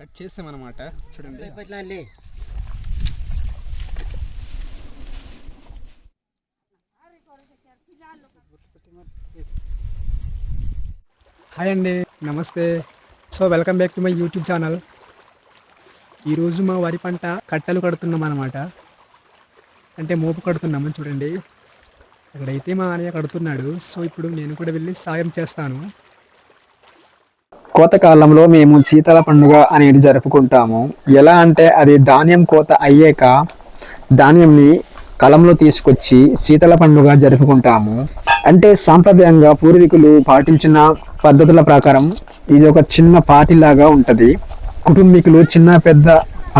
Cut చేసామన్నమాట. చూడండి. Hi అండి, నమస్తే. So welcome back to my YouTube channel. ఈరోజు మా వరి పంట కట్టెలు కడుతున్నాం అన్నమాట. అంటే మోపు కడుతున్నాము. చూడండి, అక్కడైతే మా అన్నయ్య కడుతున్నాడు. సో ఇప్పుడు నేను కూడా వెళ్ళి సాయం చేస్తాను. కోతకాలంలో మేము శీతల పండుగ అనేది జరుపుకుంటాము. ఎలా అంటే అది ధాన్యం కోత అయ్యాక ధాన్యంని కలంలో తీసుకొచ్చి శీతల పండుగ జరుపుకుంటాము. అంటే సాంప్రదాయంగా పూర్వీకులు పాటించిన పద్ధతుల ప్రకారం ఇది ఒక చిన్న పార్టీ లాగా ఉంటుంది. కుటుంబీకులు చిన్న పెద్ద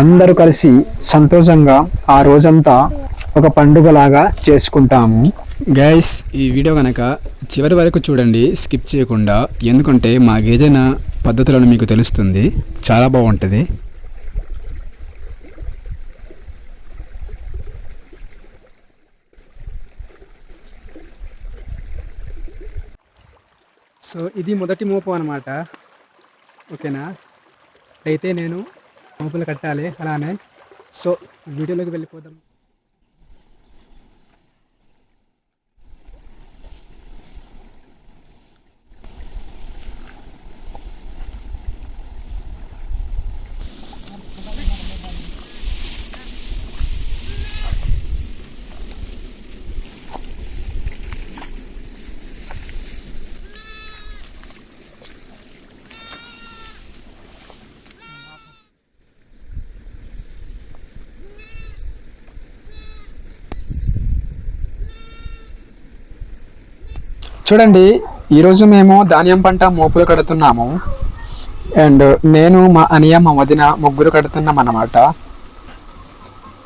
అందరూ కలిసి సంతోషంగా ఆ రోజంతా ఒక పండుగలాగా చేసుకుంటాము. గైస్, ఈ వీడియో కనుక చివరి వరకు చూడండి, స్కిప్ చేయకుండా. ఎందుకంటే మా గిరిజన పద్ధతులను మీకు తెలుస్తుంది, చాలా బాగుంటుంది. సో ఇది మొదటి మోపు అన్నమాట. ఓకేనా, అయితే నేను మోపులు కట్టాలి అలానే. సో వీడియోలోకి వెళ్ళిపోదాం. చూడండి, ఈరోజు మేము ధాన్యం పంట మోపులు కడుతున్నాము. అండ్ నేను, మా అనియ, మా వదిన ముగ్గురు కడుతున్నాం అన్నమాట.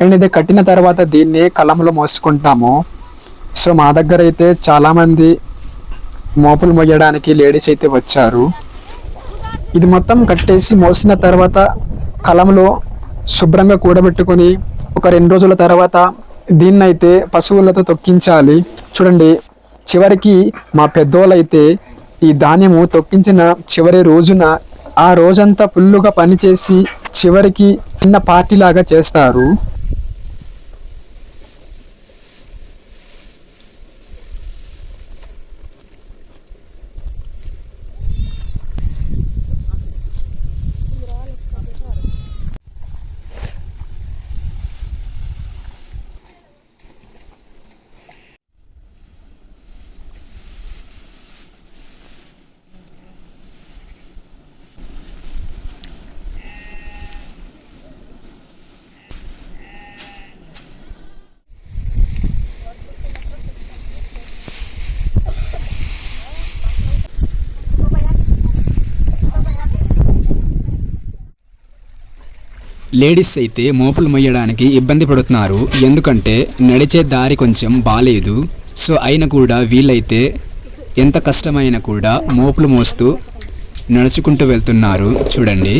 అండ్ ఇది కట్టిన తర్వాత దీన్ని కలంలో మోసుకుంటాము. సో మా దగ్గర అయితే చాలామంది మోపులు మోయడానికి లేడీస్ అయితే వచ్చారు. ఇది మొత్తం కట్టేసి మోసిన తర్వాత కలంలో శుభ్రంగా కూడబెట్టుకొని ఒక 2 రోజుల తర్వాత దీన్నైతే పశువులతో తొక్కించాలి. చూడండి, చివరికి మా పెద్దోళ్ళైతే ఈ ధాన్యము తొక్కించిన చివరి రోజున ఆ రోజంతా ఫుల్లుగా పనిచేసి చివరికి చిన్న పార్టీ లాగా చేస్తారు. లేడీస్ అయితే మోపులు మొయ్యడానికి ఇబ్బంది పడుతున్నారు. ఎందుకంటే నడిచే దారి కొంచెం బాలేదు. సో అయినా కూడా వీళ్ళైతే ఎంత కష్టమైనా కూడా మోపులు మోస్తూ నడుచుకుంటూ వెళ్తున్నారు. చూడండి,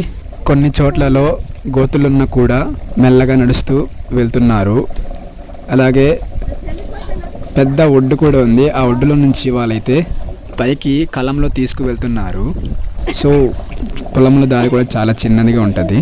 కొన్ని చోట్లలో గోతులున్న కూడా మెల్లగా నడుస్తూ వెళ్తున్నారు. అలాగే పెద్ద ఒడ్డు కూడా ఉంది. ఆ ఒడ్డులో నుంచి వాళ్ళైతే పైకి కలంలో తీసుకువెళ్తున్నారు. సో పొలంలో దారి కూడా చాలా చిన్నదిగా ఉంటుంది.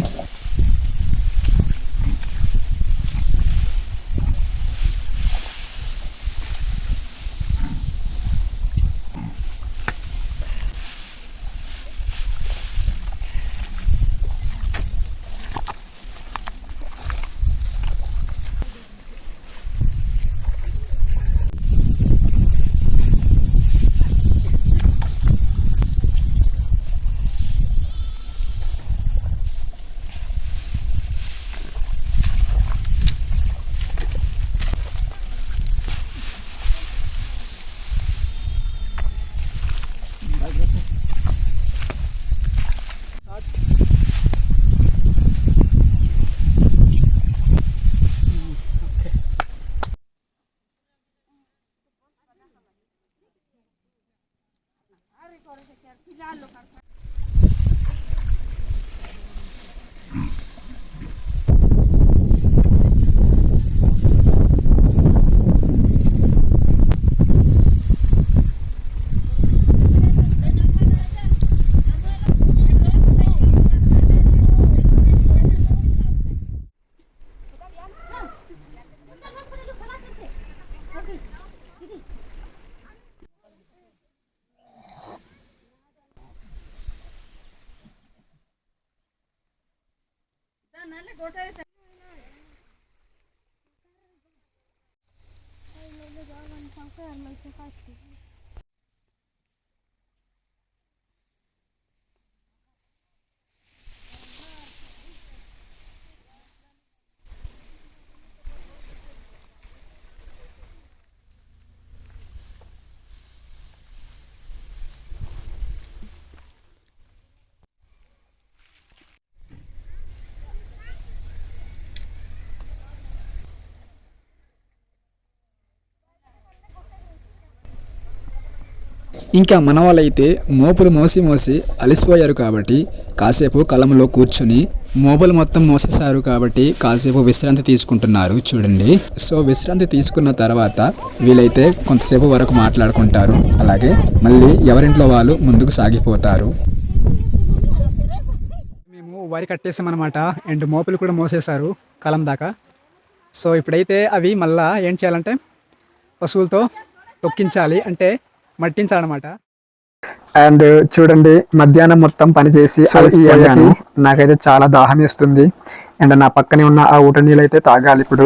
ఇంకా మన వాళ్ళైతే మోపులు మోసి మోసి అలసిపోయారు కాబట్టి కాసేపు కలంలో కూర్చుని మోపులు మొత్తం మోసేశారు కాబట్టి కాసేపు విశ్రాంతి తీసుకుంటున్నారు చూడండి. సో విశ్రాంతి తీసుకున్న తర్వాత వీలైతే కొంతసేపు వరకు మాట్లాడుకుంటారు. అలాగే మళ్ళీ ఎవరింట్లో వాళ్ళు ముందుకు సాగిపోతారు. మేము వరి కట్టేసామన్నమాట. అండ్ మోపులు కూడా మోసేశారు కలం దాకా. సో ఇప్పుడైతే అవి మళ్ళీ ఏం చేయాలంటే పశువులతో తొక్కించాలి, అంటే మట్టించాలన్నమాట. అండ్ చూడండి, మధ్యాహ్నం మొత్తం పనిచేసి అలసిపోయాను. నాకైతే చాలా దాహం వేస్తుంది. అండ్ నా పక్కనే ఉన్న ఆ ఊట నీళ్ళు అయితే తాగాలి. ఇప్పుడు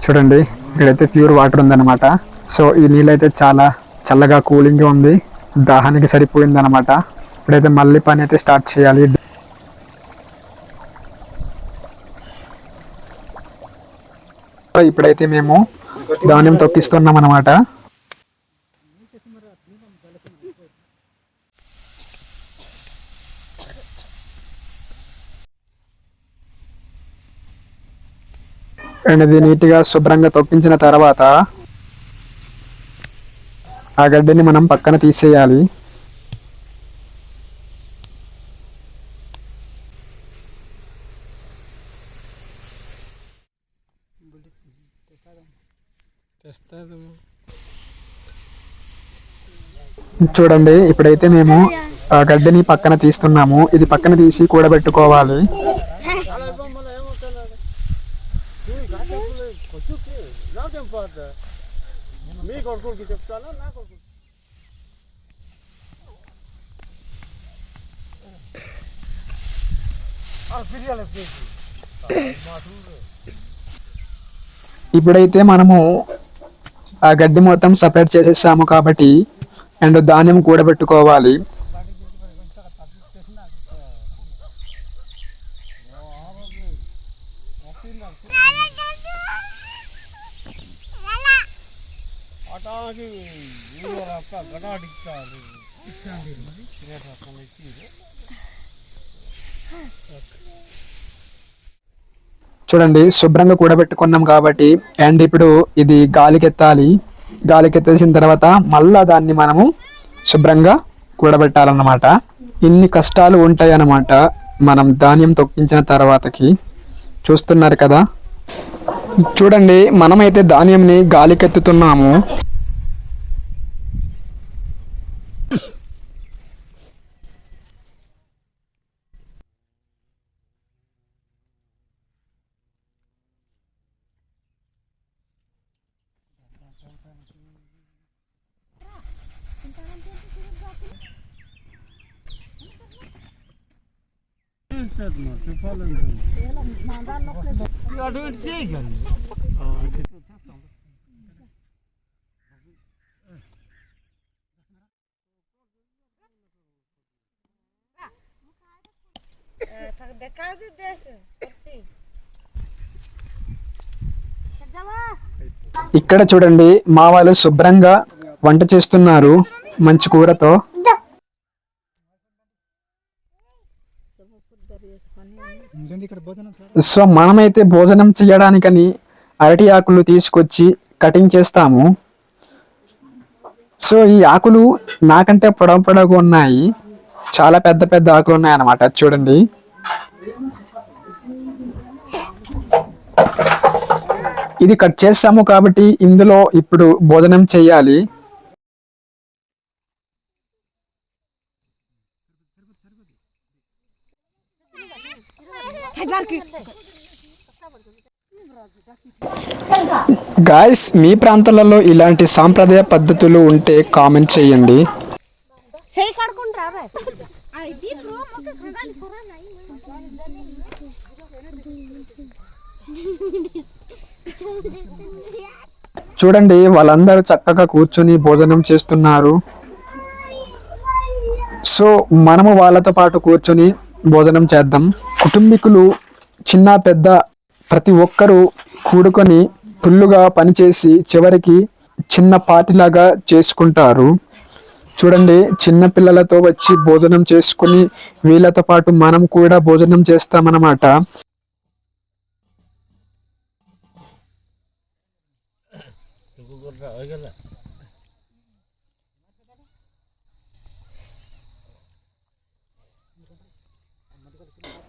చూడండి, ఇక్కడైతే ప్యూర్ వాటర్ ఉందన్నమాట. సో ఈ నీళ్ళు అయితే చాలా చల్లగా కూలింగ్గా ఉంది. దాహానికి సరిపోయింది అనమాట. ఇప్పుడైతే మళ్ళీ పని అయితే స్టార్ట్ చేయాలి. ఇప్పుడైతే మేము ధాన్యం తొక్కిస్తున్నాం అనమాట. అండ్ ఇది నీట్గా శుభ్రంగా తొక్కించిన తర్వాత ఆ గడ్డిని మనం పక్కన తీసేయాలి. చూడండి, ఇప్పుడైతే మేము ఆ గడ్డిని పక్కన తీస్తున్నాము. ఇది పక్కన తీసి కూడబెట్టుకోవాలి. ఇప్పుడైతే మనము ఆ గడ్డి మొత్తం సపరేట్ చేసేసాము కాబట్టి అండ్ ధాన్యం కూడబెట్టుకోవాలి. చూడండి, శుభ్రంగా కూడబెట్టుకున్నాం కాబట్టి అండ్ ఇప్పుడు ఇది గాలికెత్తాలి. గాలికెత్తేసిన తర్వాత మళ్ళా దాన్ని మనము శుభ్రంగా కూడబెట్టాలన్నమాట. ఇన్ని కష్టాలు ఉంటాయి అన్నమాట మనం ధాన్యం తొక్కించిన తర్వాతకి. చూస్తున్నారు కదా, చూడండి మనమైతే ధాన్యంని గాలికెత్తుతున్నాము. ఇక్కడ చూడండి, మా వాళ్ళు శుభ్రంగా వంట చేస్తున్నారు మంచి కూరతో. సో మనమైతే భోజనం చేయడానికని అరటి ఆకులు తీసుకొచ్చి కటింగ్ చేస్తాము. సో ఈ ఆకులు నాకంటే పొడవు పొడవుగా ఉన్నాయి. చాలా పెద్ద పెద్ద ఆకులు ఉన్నాయి అన్నమాట. చూడండి, ఇది కట్ చేస్తాము కాబట్టి ఇందులో ఇప్పుడు భోజనం చేయాలి. గాయ్స్, మీ ప్రాంతాలలో ఇలాంటి సాంప్రదాయ పద్ధతులు ఉంటే కామెంట్ చేయండి. చేయి కడుకుంటారా చూడండి వాళ్ళందరూ చక్కగా కూర్చొని భోజనం చేస్తున్నారు. సో మనము వాళ్ళతో పాటు కూర్చొని భోజనం చేద్దాం. కుటుంబీకులు చిన్న పెద్ద ప్రతి ఒక్కరూ కూడుకొని ఫుల్లుగా పనిచేసి చివరికి చిన్న పార్టీలాగా చేసుకుంటారు. చూడండి చిన్న పిల్లలతో వచ్చి భోజనం చేసుకుని వీళ్ళతో పాటు మనం కూడా భోజనం చేస్తామన్నమాట.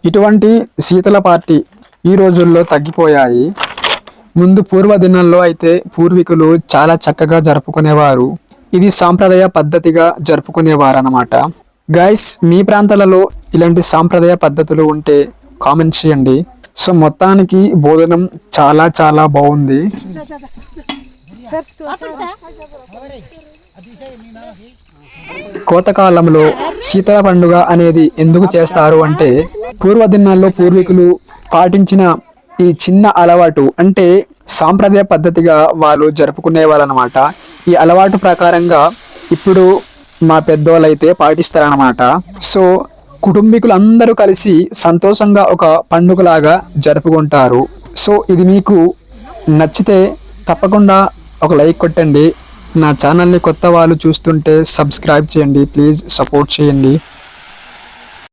ఇటువంటి శీతల పార్టీ ఈ రోజుల్లో తగ్గిపోయాయి. ముందు పూర్వ దినాల్లో అయితే పూర్వీకులు చాలా చక్కగా జరుపుకునేవారు. ఇది సాంప్రదాయ పద్ధతిగా జరుపుకునేవారు అన్నమాట. గైస్ మీ ప్రాంతాలలో ఇలాంటి సాంప్రదాయ పద్ధతులు ఉంటే కామెంట్ చేయండి. సో మొత్తానికి భోజనం చాలా చాలా బాగుంది. కోతకాలంలో శీతల పండుగ అనేది ఎందుకు చేస్తారు అంటే పూర్వదినాల్లో పూర్వీకులు పాటించిన ఈ చిన్న అలవాటు అంటే సాంప్రదాయ పద్ధతిగా వాళ్ళు జరుపుకునేవాళ్ళనమాట. ఈ అలవాటు ప్రకారంగా ఇప్పుడు మా పెద్దవాళ్ళు అయితే పాటిస్తారనమాట. సో కుటుంబీకులు అందరూ కలిసి సంతోషంగా ఒక పండుగలాగా జరుపుకుంటారు. సో ఇది మీకు నచ్చితే తప్పకుండా ఒక లైక్ కొట్టండి. నా ఛానల్ని కొత్త వాళ్ళు చూస్తుంటే సబ్స్క్రైబ్ చేయండి. ప్లీజ్ సపోర్ట్ చేయండి.